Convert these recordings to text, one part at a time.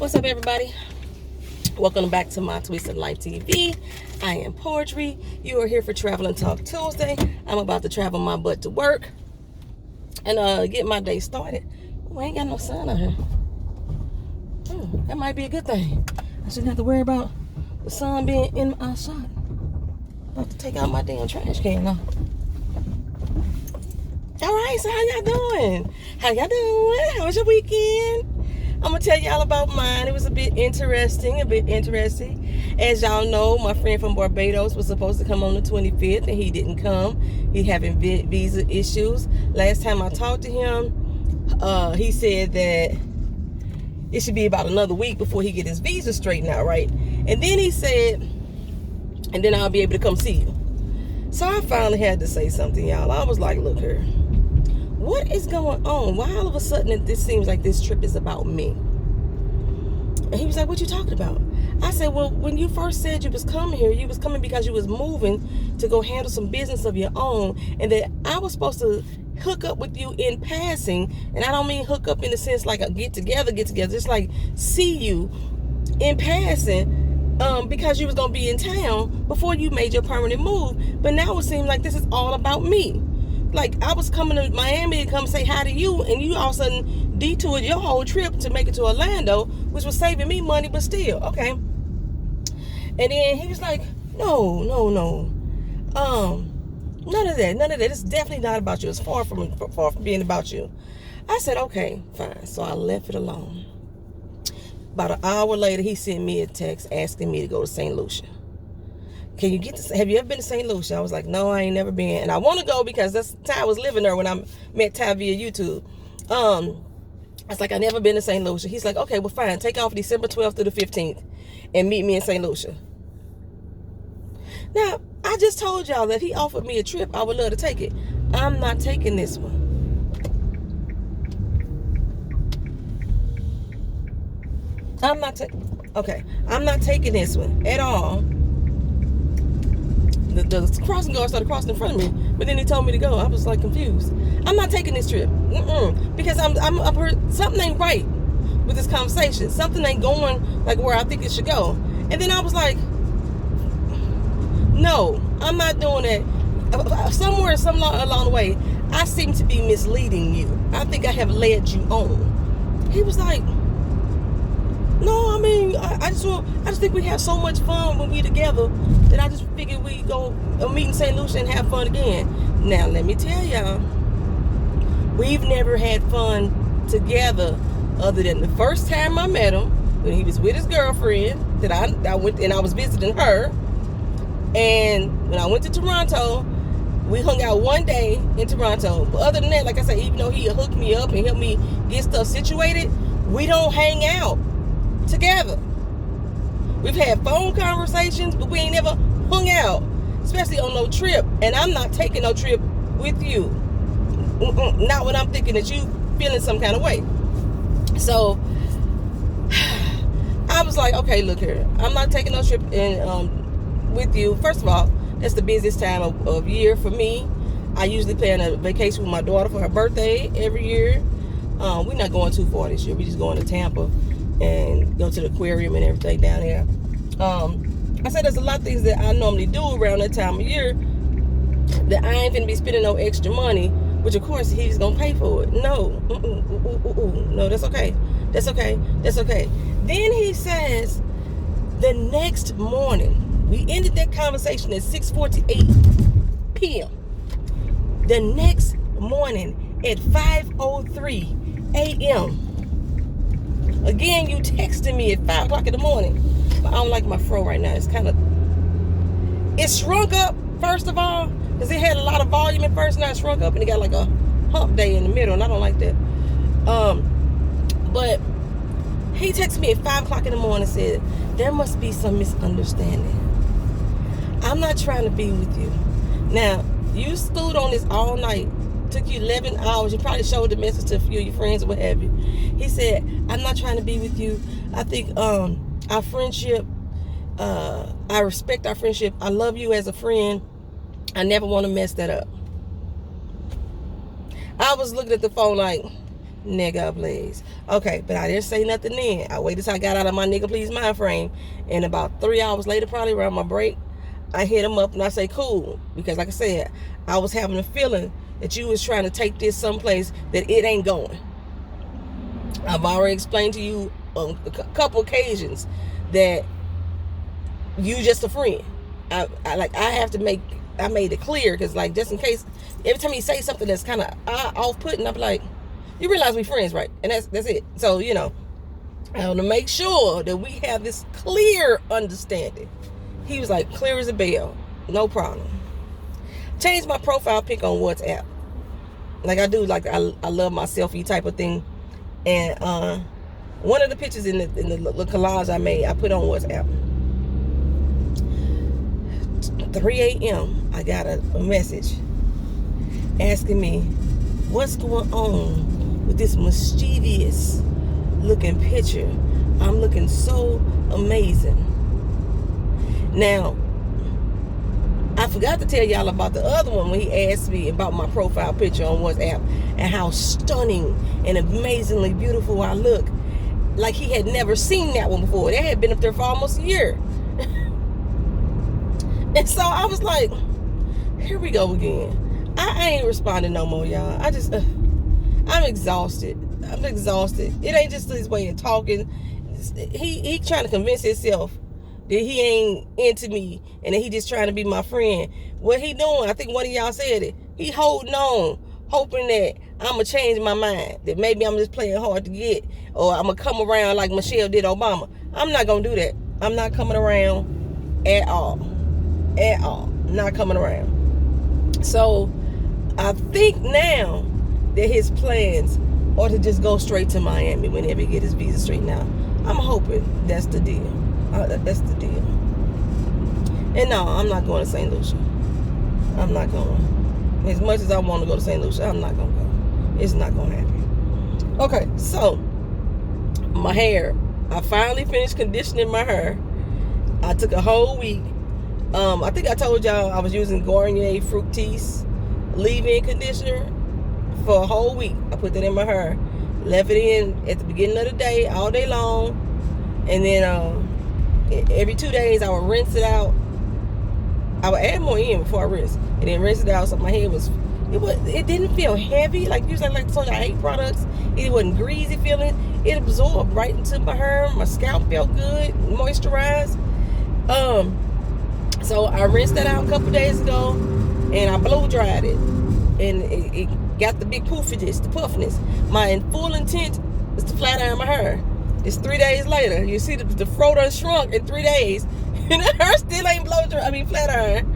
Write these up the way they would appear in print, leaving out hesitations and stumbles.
What's up, everybody? Welcome back to my Twisted Life TV. I am Poetry. You are here for Travel and Talk Tuesday. I'm about to travel my butt to work and get my day started. Oh, I ain't got no sun out here. That might be a good thing. I shouldn't have to worry about the sun being in my shot. About to take out my damn trash can now. All right, so how y'all doing? How was your weekend? I'm going to tell y'all about mine. It was a bit interesting. As y'all know, my friend from Barbados was supposed to come on the 25th, and he didn't come. He having visa issues. Last time I talked to him, he said that it should be about another week before he get his visa straightened out, right? And then he said, and then I'll be able to come see you. So I finally had to say something, y'all. I was like, look here. What is going on? Why all of a sudden this seems like this trip is about me? And he was like, what you talking about? I said, well, when you first said you was coming here, you was coming because you was moving to go handle some business of your own, and that I was supposed to hook up with you in passing. And I don't mean hook up in the sense like a get together, just like see you in passing, because you was going to be in town before you made your permanent move. But now it seems like this is all about me. Like, I was coming to Miami to come say hi to you, and you all of a sudden detoured your whole trip to make it to Orlando, which was saving me money, but still, okay. And then he was like, no. None of that. It's definitely not about you. It's far from being about you. I said, okay, fine. So I left it alone. About an hour later, he sent me a text asking me to go to St. Lucia. Can you get to, have you ever been to St. Lucia? I was like, no, I ain't never been. And I want to go because that's Ty was living there when I met Ty via YouTube. I was like, I never been to St. Lucia. He's like, okay, well, fine. Take off December 12th through the 15th and meet me in St. Lucia. Now, I just told y'all that he offered me a trip. I would love to take it. I'm not taking this one. I'm not taking this one at all. The crossing guard started crossing in front of me, but then he told me to go. I was like confused. I'm not taking this trip because I'm something ain't right with this conversation. Something ain't going like where I think it should go. And then I was like, no, I'm not doing that. Somewhere, along the way, I seem to be misleading you. I think I have led you on. He was like, no, I mean, I just think we have so much fun when we together that I just figured we go meet in St. Lucia and have fun again. Now, let me tell y'all, we've never had fun together other than the first time I met him when he was with his girlfriend that I went and I was visiting her. And when I went to Toronto, we hung out one day in Toronto. But other than that, like I said, even though he hooked me up and helped me get stuff situated, we don't hang out together. We've had phone conversations, but we ain't never hung out, especially on no trip. And I'm not taking no trip with you. Not when I'm thinking that you feeling some kind of way. So I was like, okay, look here, I'm not taking no trip with you. First of all, it's the busiest time of year for me. I usually plan a vacation with my daughter for her birthday every year. We're not going too far this year. We're just going to Tampa and go to the aquarium and everything down there. I said there's a lot of things that I normally do around that time of year that I ain't finna be spending no extra money, which of course he's gonna pay for it. No, no, that's okay. Then he says the next morning, we ended that conversation at 6:48 p.m. The next morning at 5:03 a.m. Again, you texted me at 5 o'clock in the morning. But I don't like my fro right now. It's shrunk up, first of all, because it had a lot of volume at first. Now it's shrunk up and it got like a hump day in the middle, and I don't like that. But he texted me at 5 o'clock in the morning and said, there must be some misunderstanding. I'm not trying to be with you. Now, you stood on this all night. Took you 11 hours. You probably showed the message to a few of your friends or what have you. He said, I'm not trying to be with you. I think our friendship, I respect our friendship. I love you as a friend. I never want to mess that up. I was looking at the phone like, Nigga, please. Okay, but I didn't say nothing then. I waited till I got out of my nigga, please mind frame. And about 3 hours later, probably around my break, I hit him up and I say, cool. Because like I said, I was having a feeling that you was trying to take this someplace that it ain't going. I've already explained to you on a couple occasions that you just a friend. I made it clear because like just in case every time you say something that's kind of off-putting, I'm like, you realize we friends, right? And that's it. So I want to make sure that we have this clear understanding. He was like, clear as a bell, no problem. Changed my profile pic on WhatsApp. Like I do, like I love my selfie type of thing. And one of the pictures in the little collage I made, I put on WhatsApp. 3 a.m. I got a message asking me what's going on with this mischievous looking picture. I'm looking so amazing. Now, I forgot to tell y'all about the other one when he asked me about my profile picture on WhatsApp and how stunning and amazingly beautiful I look. Like he had never seen that one before. That had been up there for almost a year. And so I was like, here we go again. I ain't responding no more, y'all. I'm exhausted. It ain't just his way of talking. He trying to convince himself that he ain't into me and that he just trying to be my friend. What he doing, I think one of y'all said it, he holding on, hoping that I'm going to change my mind, that maybe I'm just playing hard to get, or I'm going to come around like Michelle did Obama. I'm not going to do that. I'm not coming around at all. Not coming around. So I think now that his plans are to just go straight to Miami whenever he get his visa straightened out. I'm hoping that's the deal. That's the deal. And no, I'm not going to St. Lucia. I'm not going. As much as I want to go to St. Lucia, I'm not going to go. It's not going to happen. Okay, so my hair. I finally finished conditioning my hair. I took a whole week. I think I told y'all I was using Garnier Fructis leave-in conditioner for a whole week. I put that in my hair, left it in at the beginning of the day, all day long, and then every 2 days I would rinse it out. I would add more in before I rinse, and then rinse it out so my hair it didn't feel heavy. Like usually, like I told you, I hate products. It wasn't greasy feeling. It absorbed right into my hair. My scalp felt good, moisturized. So I rinsed that out a couple days ago, and I blow dried it, and it got the big puffiness. My full intent is to flat iron my hair. It's 3 days later. You see the fro done shrunk in 3 days, and the hair still ain't flat iron.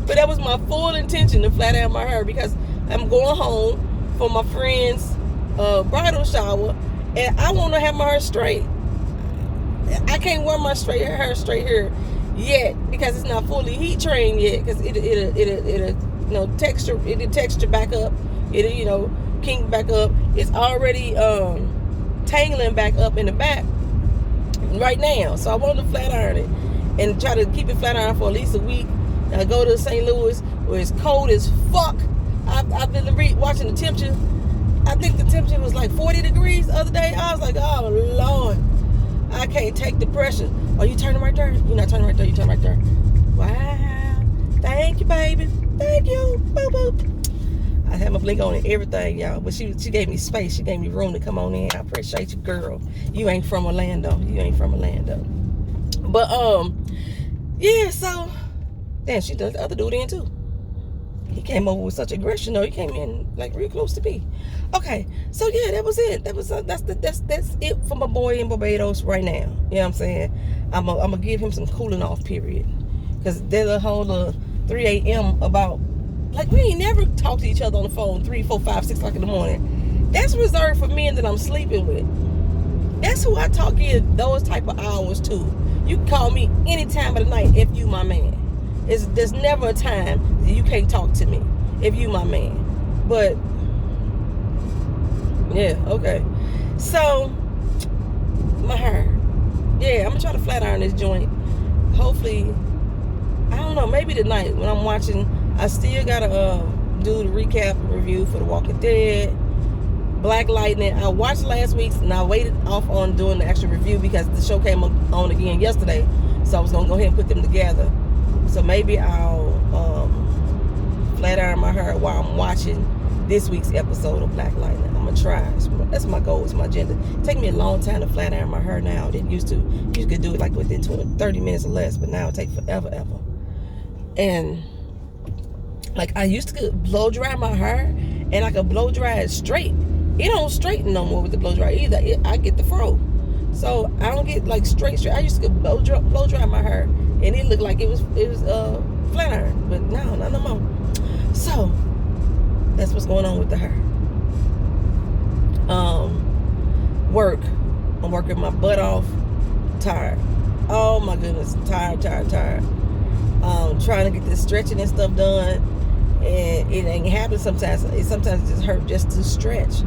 But that was my full intention, to flat iron my hair, because I'm going home for my friend's bridal shower, and I want to have my hair straight. I can't wear my hair straight here yet because it's not fully heat trained yet, because it'll texture back up, it'll kink back up. It's already tangling back up in the back right now, so I want to flat iron it and try to keep it flat iron for at least a week. I go to St. Louis where it's cold as fuck. I've been watching the temperature. I think the temperature was like 40 degrees the other day. I was like, oh Lord, I can't take the pressure. Oh, you turning right there? You're not turning right there. You turn right there. Wow. Thank you, baby. Thank you. Boop, boop. I had my blink on and everything, y'all. But she gave me space. She gave me room to come on in. I appreciate you, girl. You ain't from Orlando. But, yeah, so, damn, she does the other dude in, too. He came over with such aggression, though. He came in, like, real close to me. Okay, so, yeah, that was it. That's it for my boy in Barbados right now. You know what I'm saying? I'm gonna give him some cooling off period. Because there's a whole 3 a.m. about, like, we ain't never talked to each other on the phone 3, 4, 5, 6 o'clock in the morning. That's reserved for men that I'm sleeping with. That's who I talk in those type of hours to. You can call me any time of the night if you my man. There's never a time that you can't talk to me if you my man. But yeah, okay. So my hair. Yeah, I'm gonna try to flat iron this joint. Hopefully, I don't know, maybe tonight when I'm watching. I still gotta do the recap and review for The Walking Dead. Black Lightning. I watched last week's and I waited off on doing the actual review because the show came on again yesterday. So I was gonna go ahead and put them together. So maybe I'll flat iron my hair while I'm watching this week's episode of Black Lightning. I'm gonna try. That's my goal. It's my agenda. It takes me a long time to flat iron my hair now. It used to. You could do it like within 30 minutes or less, but now it takes forever. And like I used to blow dry my hair, and I could blow dry it straight. It don't straighten no more with the blow dry either. I get the fro, so I don't get like straight. I used to blow dry my hair, and it looked like it was flat iron, but now not no more. So that's what's going on with the hair. Work. I'm working my butt off. Tired. Oh my goodness, tired. Trying to get this stretching and stuff done, and it ain't happen sometimes. Sometimes it just hurt just to stretch.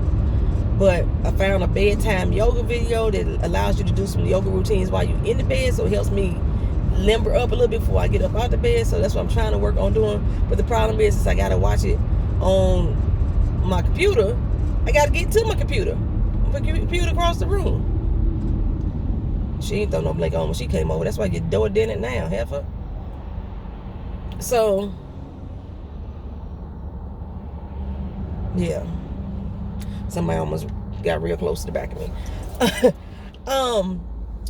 But I found a bedtime yoga video that allows you to do some yoga routines while you're in the bed, so it helps me limber up a little bit before I get up out the bed. So that's what I'm trying to work on doing. But the problem is I gotta watch it on my computer. I gotta get to my computer. My computer across the room. She ain't throw no blanket on when she came over. That's why your door did it now, heifer. So yeah, somebody almost got real close to the back of me.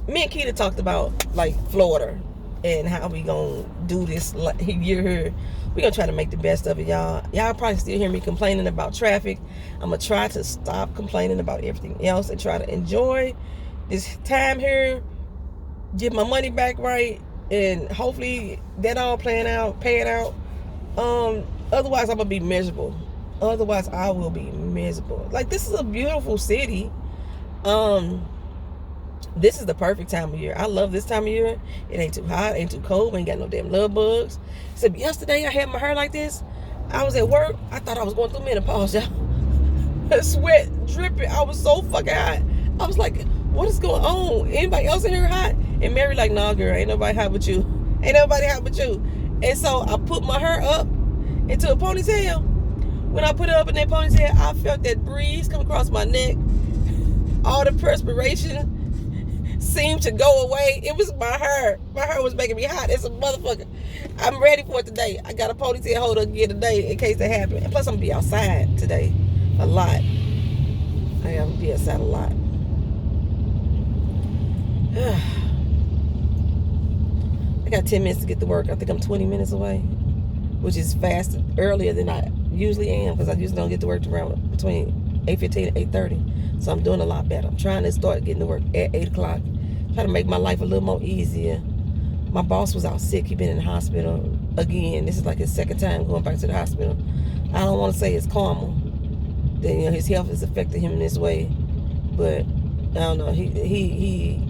Me and Keita talked about like Florida and how we gonna do this year here. We gonna try to make the best of it, y'all. Y'all probably still hear me complaining about traffic. I'm gonna try to stop complaining about everything else and try to enjoy this time here, get my money back right, and hopefully that all paying out. Otherwise I'm gonna be miserable. Otherwise I will be miserable. Like, this is a beautiful city. This is the perfect time of year. I love this time of year. It ain't too hot, ain't too cold. We ain't got no damn love bugs. Except yesterday I had my hair like this. I was at work. I thought I was going through menopause, y'all. Sweat dripping. I was so fucking hot. I was like, what is going on? Anybody else in here hot? And Mary like, nah, girl, ain't nobody hot but you. Ain't nobody hot but you. And so I put my hair up into a ponytail. When I put it up in that ponytail, I felt that breeze come across my neck. All the perspiration seemed to go away. It was my hair. My hair was making me hot as a motherfucker. I'm ready for it today. I got a ponytail holder again today in case that happens. And plus, I'm gonna be outside today a lot. I am gonna be outside a lot. I got 10 minutes to get to work. I think I'm 20 minutes away, which is faster, earlier than I usually am, because I usually don't get to work around between 8:15 and 8:30. So I'm doing a lot better. I'm trying to start getting to work at 8 o'clock. Trying to make my life a little more easier. My boss was out sick. He's been in the hospital again. This is like his second time going back to the hospital. I don't want to say it's karma that, you know, his health has affected him in this way, but I don't know. He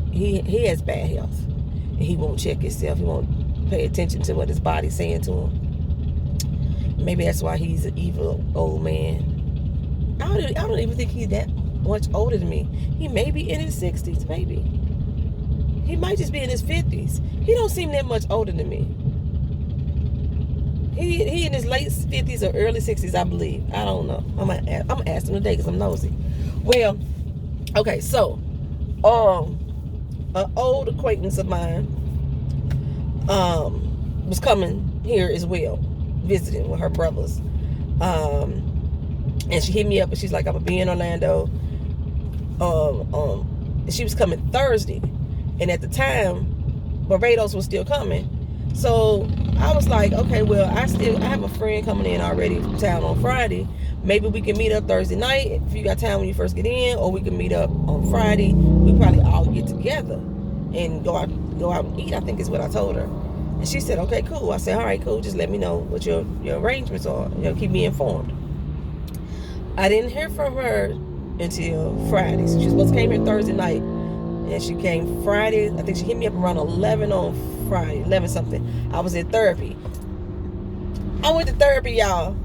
has bad health, and he won't check himself. He won't pay attention to what his body's saying to him. Maybe that's why he's an evil old man. I don't even think he's that much older than me. He may be in his 60s, maybe. He might just be in his 50s. He don't seem that much older than me. He in his late 50s or early 60s, I believe. I don't know. I'm gonna ask him today because I'm nosy. Well, okay, so an old acquaintance of mine was coming here as well, visiting with her brothers. And she hit me up and she's like, I'm gonna be in Orlando. She was coming Thursday, and at the time Barbados was still coming. So I was like, okay, well, I have a friend coming in already from town on Friday. Maybe we can meet up Thursday night if you got time when you first get in, or we can meet up on Friday. We probably all get together and go out and eat, I think is what I told her. And she said, okay, cool. I said, all right, cool. Just let me know what your arrangements are. You know, keep me informed. I didn't hear from her until Friday. So she was supposed to come here Thursday night, and she came Friday. I think she hit me up around 11 on Friday, 11 something. I was in therapy. I went to therapy, y'all.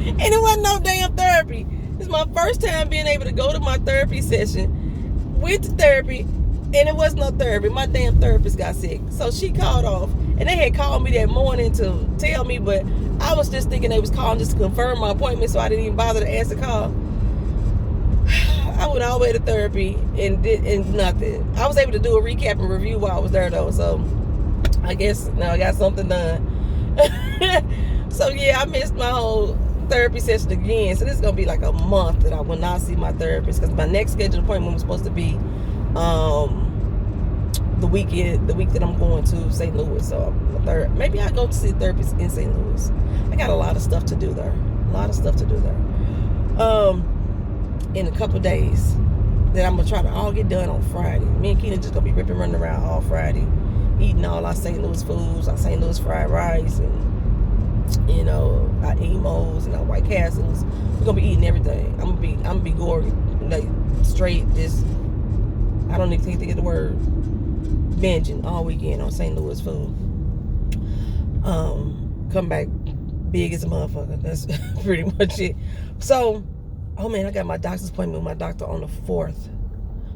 And it wasn't no damn therapy. It's my first time being able to go to my therapy session. Went to therapy, And it was no therapy. My damn therapist got sick. So she called off. And they had called me that morning to tell me, but I was just thinking they was calling just to confirm my appointment, so I didn't even bother to answer the call. I went all the way to therapy and did nothing. I was able to do a recap and review while I was there though, so I guess now I got something done. So yeah, I missed my whole therapy session again. So this is gonna be like a month that I will not see my therapist, because my next scheduled appointment was supposed to be the week that I'm going to St. Louis. So maybe I go to see a therapist in St. Louis. I got a lot of stuff to do there. In a couple of days that I'm gonna try to all get done on Friday. Me and Keena just gonna be ripping, running around all Friday, eating all our St. Louis foods, our St. Louis fried rice, and our Emos and our White Castles. We're gonna be eating everything. I'm gonna be gory, like straight. Just I don't even think to get the word binging all weekend on St. Louis food. Come back big as a motherfucker. That's pretty much it. So, oh man, I got my doctor's appointment with my doctor on the 4th.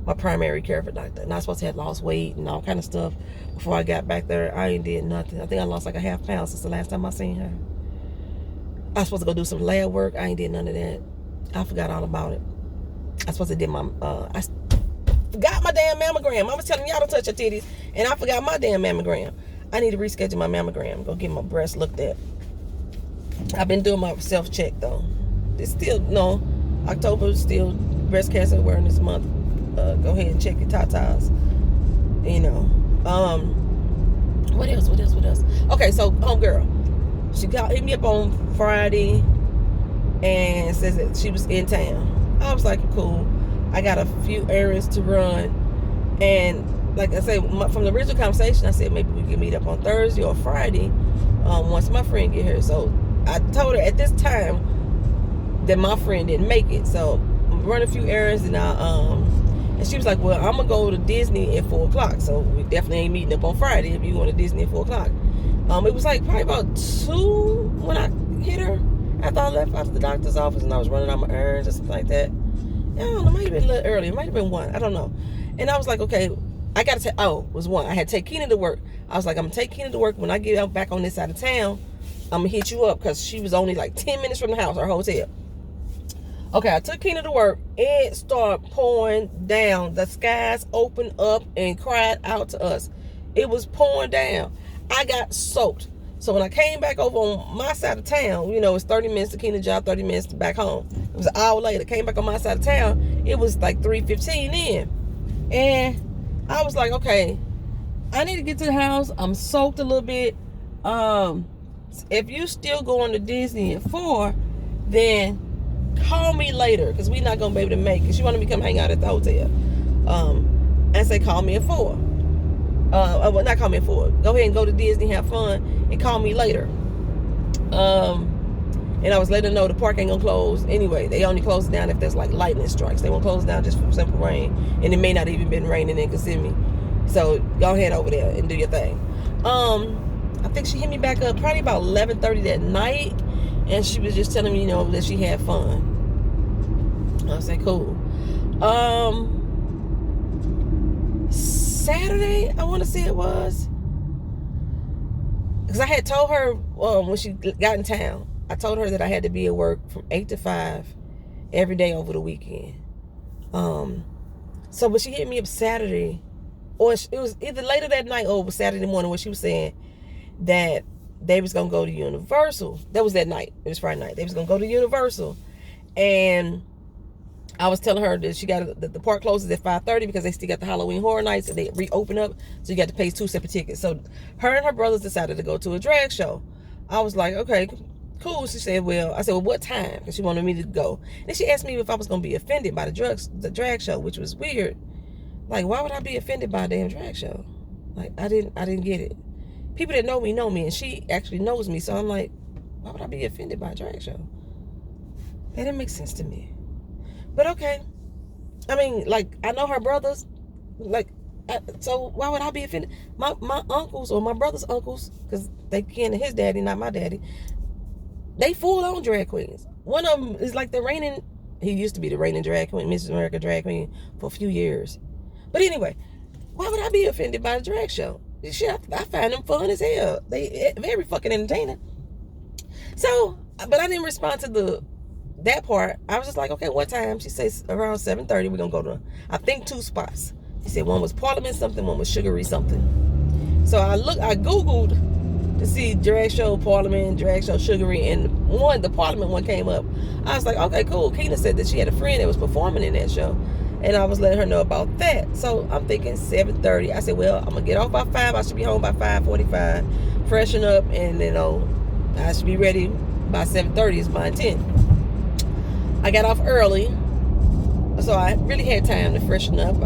My primary care for doctor. And I was supposed to have lost weight and all kind of stuff before I got back there. I ain't did nothing. I think I lost like a half pound since the last time I seen her. I was supposed to go do some lab work. I ain't did none of that. I forgot all about it. I was supposed to do my I forgot my damn mammogram. I was telling y'all to touch your titties, and I forgot my damn mammogram. I need to reschedule my mammogram. Go get my breast looked at. I've been doing my self-check though. It's still October is still Breast Cancer Awareness Month. Go ahead and check your tatas. What else? Okay, so homegirl, she hit me up on Friday and says that she was in town. I was like, cool. I got a few errands to run, and like I said, from the original conversation, I said maybe we can meet up on Thursday or Friday once my friend get here. So I told her at this time that my friend didn't make it, so I'm running a few errands, and and she was like, well, I'm gonna go to Disney at 4 o'clock, so we definitely ain't meeting up on Friday if you going to Disney at 4 o'clock. It was like probably about 2 when I hit her after I left out of the doctor's office, and I was running out my errands or something like that. I don't know, it might have been a little early. It might have been 1. I don't know. And I was like, okay, I got to take, it was 1. I had to take Keena to work. I was like, I'm going to take Keena to work. When I get out back on this side of town, I'm going to hit you up, because she was only like 10 minutes from the house, our hotel. Okay, I took Keena to work. It started pouring down. The skies opened up and cried out to us. It was pouring down. I got soaked. So when I came back over on my side of town, it's 30 minutes to Keena's job, 30 minutes to back home. It was an hour later. Came back on my side of town. It was like 3:15 in. And I was like, okay, I need to get to the house. I'm soaked a little bit. If you still going to Disney at 4, then call me later, because we're not going to be able to make it. She wanted me to come hang out at the hotel. And say, call me at 4. Well, not call me at 4. Go ahead and go to Disney, have fun, and call me later. And I was letting her know the park ain't gonna close anyway. They only close down if there's like lightning strikes. They won't close down just for simple rain, and it may not even been raining in Kissimmee. So go ahead over there and do your thing. I think she hit me back up probably about 11:30 that night, and she was just telling me, that she had fun. I was like, cool. Saturday, I want to say it was, because I had told her when she got in town, I told her that I had to be at work from 8 to 5 every day over the weekend. So when she hit me up Saturday, or it was either later that night or it was Saturday morning, when she was saying that they was gonna go to Universal. That was that night. It was Friday night. They was gonna go to Universal, and I was telling her that the park closes at 5:30 because they still got the Halloween Horror Nights, and they reopen up, so you got to pay 2 separate tickets. So her and her brothers decided to go to a drag show. I was like, okay, cool. She said, I said, what time? Because she wanted me to go. And she asked me if I was going to be offended by the drag show, which was weird. Like, why would I be offended by a damn drag show? Like, I didn't get it. People that know me, and she actually knows me. So I'm like, why would I be offended by a drag show? That didn't make sense to me. But okay. I mean, like, I know her brothers. Like, so why would I be offended? My uncles, or my brother's uncles, because they kin to his daddy, not my daddy, they full-on drag queens. One of them is like he used to be the reigning drag queen, Mrs. America drag queen, for a few years. But anyway, Why would I be offended by the drag show? Shit, I find them fun as hell. They very fucking entertaining. So, but I didn't respond to that part. I was just like, okay, what time? She says around 7:30. We're gonna go to, I think, 2 spots. She said one was Parliament something, one was Sugary something. So I Googled to see drag show Parliament, drag show Sugary, and the Parliament one came up. I was like, okay, cool. Keena said that she had a friend that was performing in that show, and I was letting her know about that. So I'm thinking 7:30. I said, well, I'm gonna get off by 5. I should be home by 5:45, freshen up, and I should be ready by 7:30 is my intent. I got off early, so I really had time to freshen up.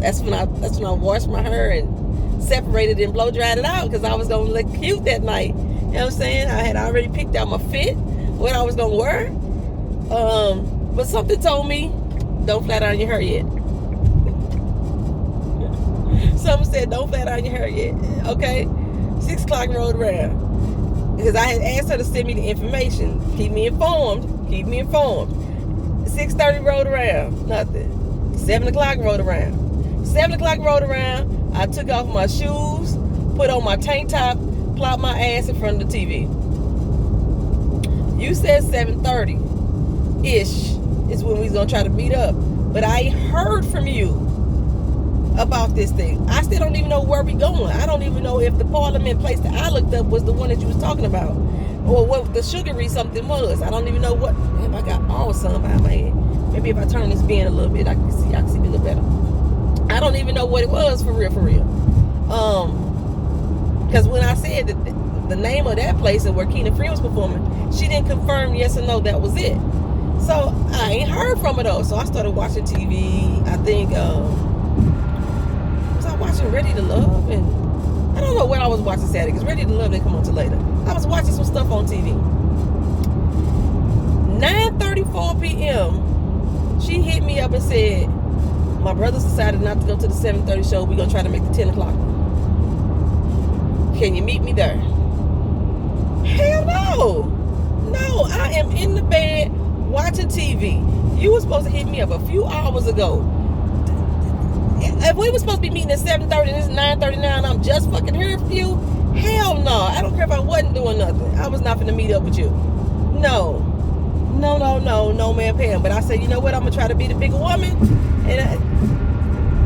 That's when I washed my hair and separated and blow dried it out because I was gonna look cute that night. You know what I'm saying? I had already picked out my fit, what I was gonna wear. But something told me, don't flat iron your hair yet. Something said, don't flat iron your hair yet. Okay, 6 o'clock rolled around because I had asked her to send me the information, keep me informed. 6:30 rolled around, nothing. 7 o'clock rolled around. 7 o'clock rolled around. I took off my shoes, put on my tank top, plopped my ass in front of the TV. You said 7:30-ish is when we was gonna try to meet up, but I heard from you about this thing. I still don't even know where we going. I don't even know if the Parliament place that I looked up was the one that you was talking about, or what the Sugary something was. I don't even know what. Damn, I got all sun behind my head. Maybe if I turn this bin a little bit, I can see me a little better. I don't even know what it was for real. Because when I said that the name of that place and where Keena Free was performing, she didn't confirm yes or no that was it. So I ain't heard from her though. So I started watching TV. I think was I watching Ready to Love? And I don't know what I was watching Saturday because Ready to Love didn't come on till later. I was watching some stuff on TV. 9:34 p.m. She hit me up and said, my brothers decided not to go to the 7:30 show. We're going to try to make the 10 o'clock one. Can you meet me there? Hell no. No, I am in the bed watching TV. You were supposed to hit me up a few hours ago. If we were supposed to be meeting at 7:30 and it's 9:39, I'm just fucking here for you. Hell no. I don't care if I wasn't doing nothing. I was not finna meet up with you. No, man, Pam. But I said, you know what? I'm gonna try to be the bigger woman, and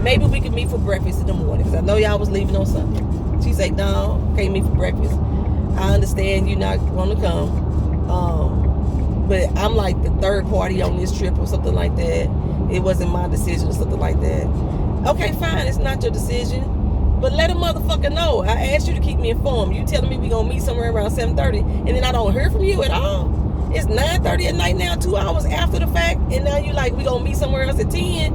maybe we could meet for breakfast in the morning because I know y'all was leaving on Sunday. She said, no, can't meet for breakfast. I understand you not want to come, but I'm like the third party on this trip or something like that. It wasn't my decision or something like that. Okay, fine. It's not your decision. But let a motherfucker know. I asked you to keep me informed. You telling me we gonna meet somewhere around 7:30, and then I don't hear from you at all. It's 9:30 at night now, 2 hours after the fact, and now you like we gonna meet somewhere else at 10.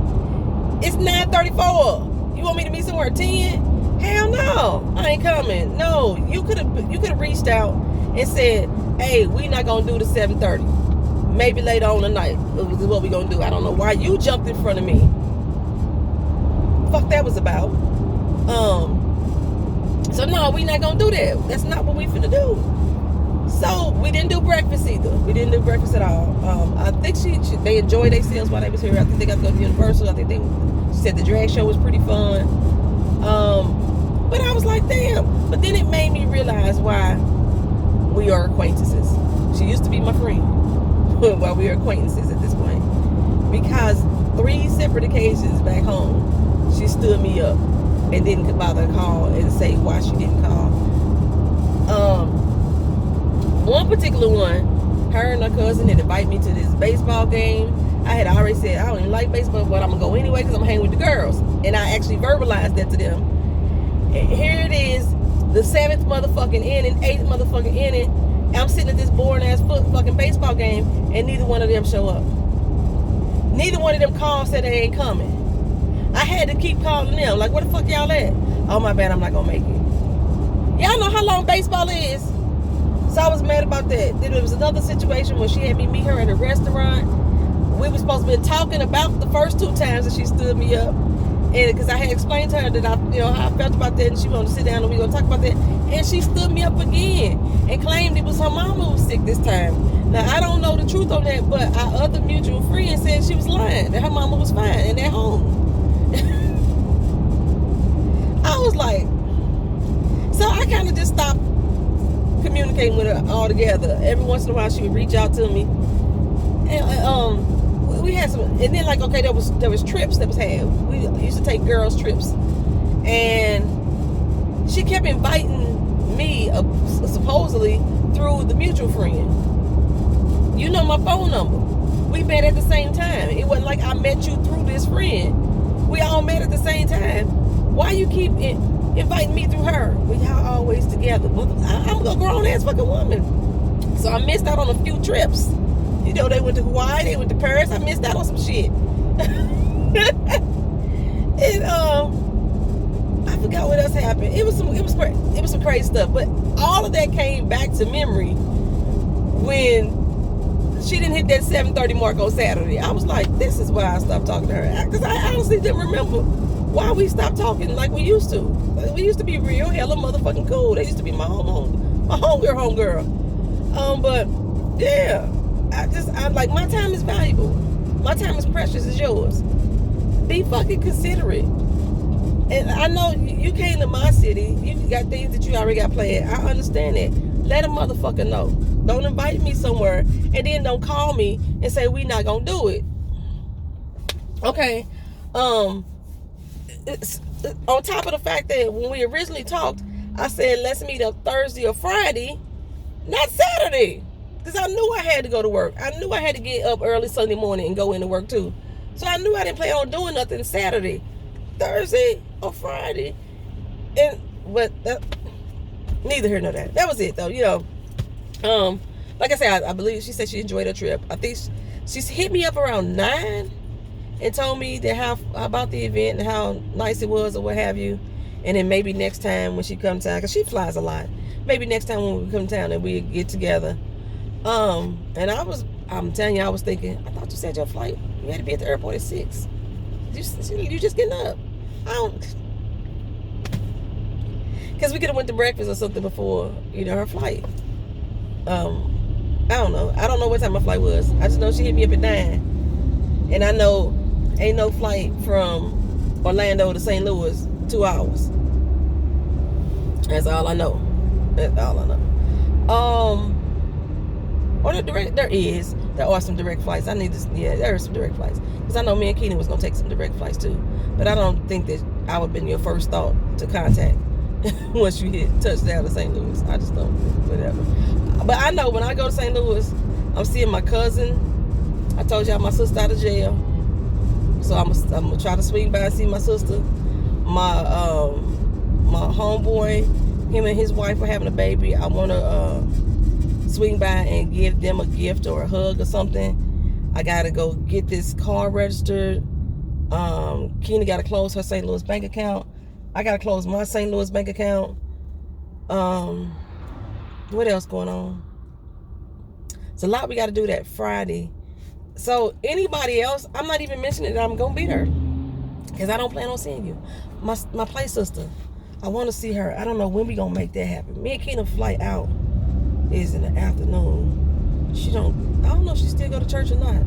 It's 9:34. You want me to meet somewhere at 10? Hell no, I ain't coming. No, you could have reached out and said, hey, we not gonna do the 7:30. Maybe later on tonight. This is what we gonna do. I don't know why you jumped in front of me. Fuck that was about. So no, we not gonna do that. That's not what we finna do. So we didn't do breakfast either. We didn't do breakfast at all. I think they enjoyed themselves while they was here. I think they got to go to Universal. I think she said the drag show was pretty fun. But I was like, damn. But then it made me realize why we are acquaintances. She used to be my friend, while we are acquaintances at this point. Because 3 separate occasions back home, she stood me up and didn't bother to call and say why she didn't call. One particular one, her and her cousin had invited me to this baseball game. I had already said I don't even like baseball, but I'm gonna go anyway because I'm hanging with the girls. And I actually verbalized that to them. And here it is, the 7th motherfucking inning, 8th motherfucking inning. I'm sitting at this boring ass fucking baseball game, and neither one of them show up. Neither one of them called, said they ain't coming. I had to keep calling them, like, where the fuck y'all at? Oh my bad, I'm not gonna make it. Y'all know how long baseball is? So I was mad about that. Then there was another situation where she had me meet her at a restaurant. We were supposed to be talking about the first 2 times that she stood me up. And because I had explained to her that how I felt about that, and she wanted to sit down and we were gonna talk about that. And she stood me up again and claimed it was her mama who was sick this time. Now I don't know the truth on that, but our other mutual friend said she was lying, that her mama was fine and at home. was like, so I kind of just stopped communicating with her altogether. Every once in a while, she would reach out to me, and we had some. And then, like, okay, there was trips that was had. We used to take girls trips, and she kept inviting me, supposedly through the mutual friend. You know my phone number. We met at the same time. It wasn't like I met you through this friend. We all met at the same time. Why you keep inviting me through her? We all always together. I'm a grown ass fucking woman. So I missed out on a few trips. You know, they went to Hawaii, they went to Paris. I missed out on some shit. And I forgot what else happened. It was some crazy stuff. But all of that came back to memory when she didn't hit that 7:30 mark on Saturday. I was like, this is why I stopped talking to her. Because I honestly didn't remember why we stopped talking like we used to. Like, we used to be real hella motherfucking cool. They used to be my homegirl. But yeah, I'm like, my time is valuable. My time is precious as yours. Be fucking considerate. And I know you came to my city. You got things that you already got planned. I understand that. Let a motherfucker know. Don't invite me somewhere and then don't call me and say we not gonna do it. Okay. It's, on top of the fact that when we originally talked, I said let's meet up Thursday or Friday, not Saturday, because I knew I had to go to work. I knew I had to get up early Sunday morning and go into work too. So I knew I didn't plan on doing nothing Saturday, Thursday or Friday, but neither here nor there. That was it though, you know. Like I said, I believe she said she enjoyed her trip. I think she's hit me up around 9 and told me that how about the event and how nice it was or what have you. And then maybe next time when she comes down, because she flies a lot, maybe next time when we come down and we get together. And I'm telling you, I was thinking, I thought you said your flight, you had to be at the airport at 6. You just getting up. Because we could have went to breakfast or something before, you know, her flight. I don't know. I don't know what time my flight was. I just know she hit me up at 9. And I know ain't no flight from Orlando to St. Louis 2 hours. That's all I know. That's all I know. Or there are some direct flights. There are some direct flights. Because I know me and Keenan was going to take some direct flights too. But I don't think that I would have been your first thought to contact once you hit touchdown to St. Louis. I just don't, whatever. But I know when I go to St. Louis, I'm seeing my cousin. I told y'all my sister out of jail. So I'm gonna try to swing by and see my sister. My homeboy, him and his wife are having a baby. I want to swing by and give them a gift or a hug or something. I gotta go get this car registered. Keena gotta close her St. Louis bank account. I gotta close my St. Louis bank account. What else going on? It's a lot we gotta do that Friday. So anybody else, I'm not even mentioning that I'm gonna be there, because I don't plan on seeing you. My play sister, I want to see her. I don't know when we gonna make that happen. Me and Keena flight out is in the afternoon. I don't know if she still go to church or not.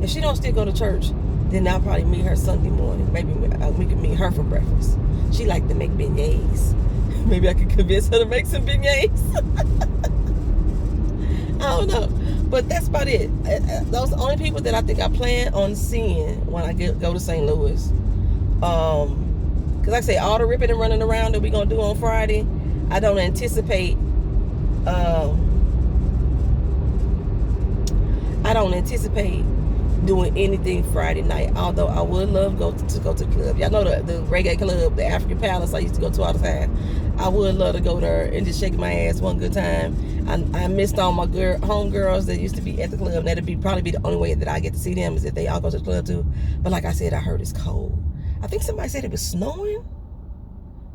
If she don't still go to church, then I'll probably meet her Sunday morning. Maybe we can meet her for breakfast. She like to make beignets. Maybe I can convince her to make some beignets. I don't know. But that's about it. Those are the only people that I think I plan on seeing when I go to St. Louis. Because like I say, all the ripping and running around that we're going to do on Friday, I don't anticipate doing anything Friday night. Although I would love to go to the club. Y'all know the reggae club, the African Palace I used to go to all the time. I would love to go there and just shake my ass one good time. I missed all my homegirls that used to be at the club. That'd probably be the only way that I get to see them is if they all go to the club too. But like I said, I heard it's cold. I think somebody said it was snowing.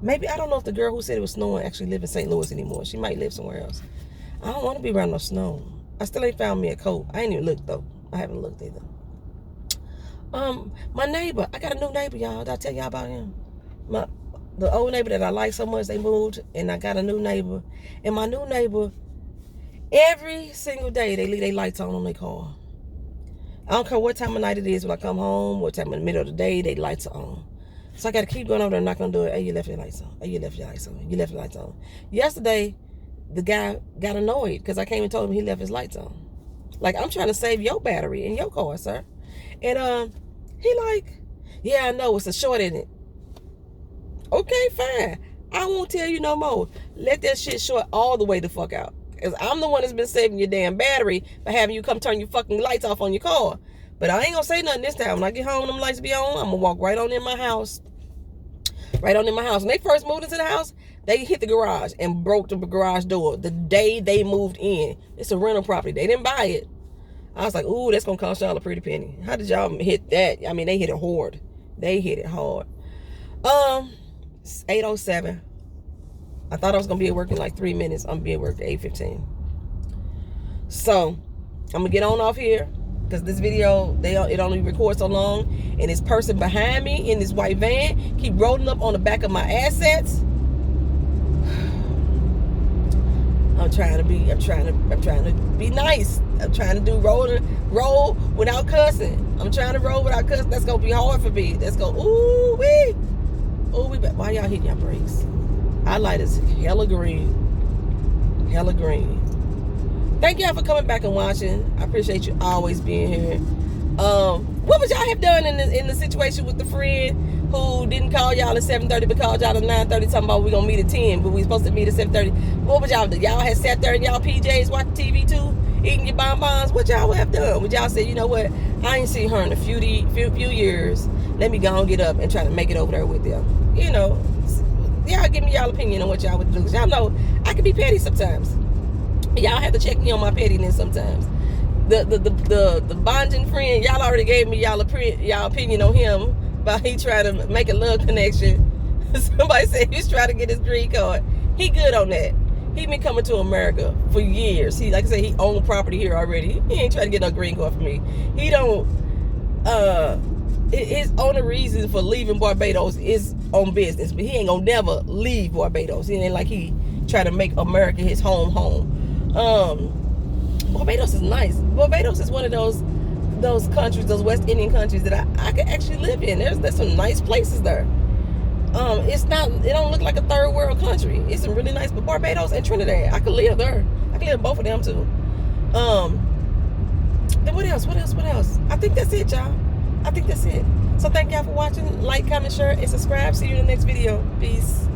Maybe, I don't know if the girl who said it was snowing actually live in St. Louis anymore. She might live somewhere else. I don't want to be around no snow. I still ain't found me a coat. I ain't even looked though. I haven't looked either. My neighbor, I got a new neighbor, y'all. Did I tell y'all about him? The old neighbor that I like so much, they moved, and I got a new neighbor. And my new neighbor, every single day, they leave their lights on their car. I don't care what time of night it is when I come home, what time in the middle of the day, they lights are on. So I got to keep going over there and knocking on the door. Hey, you left your lights on. Hey, you left your lights on. You left your lights on. Yesterday, the guy got annoyed because I came and told him he left his lights on. Like, I'm trying to save your battery in your car, sir. And he like, yeah, I know, it's a short in it. Okay, fine. I won't tell you no more. Let that shit short all the way the fuck out. Because I'm the one that's been saving your damn battery by having you come turn your fucking lights off on your car. But I ain't gonna say nothing this time. When I get home and them lights be on, I'm gonna walk right on in my house. Right on in my house. When they first moved into the house, they hit the garage and broke the garage door the day they moved in. It's a rental property. They didn't buy it. I was like, ooh, that's gonna cost y'all a pretty penny. How did y'all hit that? I mean, they hit it hard. They hit it hard. It's 8:07. I thought I was gonna be at work in like 3 minutes. I'm gonna be at work at 8:15. So I'm gonna get on off here because this video it only records so long, and this person behind me in this white van keep rolling up on the back of my assets. I'm trying to be nice. I'm trying to do roll without cussing. I'm trying to roll without cussing. That's gonna be hard for me. That's gonna ooh wee. Why y'all hitting your brakes? Our light is hella green. Hella green. Thank y'all for coming back and watching. I appreciate you always being here. What would y'all have done in the situation with the friend who didn't call y'all at 7:30 but called y'all at 9:30 talking about we're gonna meet at 10, but we supposed to meet at 7:30? What would y'all do? Y'all had sat there in y'all PJs watching TV too, eating your bonbons? What y'all would have done? Would y'all say, you know what? I ain't seen her in a few years. Let me go and get up and try to make it over there with them. You know, y'all give me y'all opinion on what y'all would do. Cause y'all know I can be petty sometimes. Y'all have to check me on my pettiness sometimes. The bonding friend, y'all already gave me y'all opinion on him about he trying to make a love connection. Somebody said he's trying to get his green card. He good on that. He been coming to America for years. He, like I said, he owned property here already. He ain't trying to get no green card for me. He don't. His only reason for leaving Barbados is on business, but he ain't gonna never leave Barbados. It ain't like he try to make America his home. Barbados is nice. Barbados is one of those countries, those West Indian countries that I could actually live in. There's some nice places there. It don't look like a third world country. It's some really nice, but Barbados and Trinidad, I could live there. I could live in both of them too. Then what else? I think that's it, y'all. I think that's it. So thank y'all for watching. Like, comment, share, and subscribe. See you in the next video. Peace.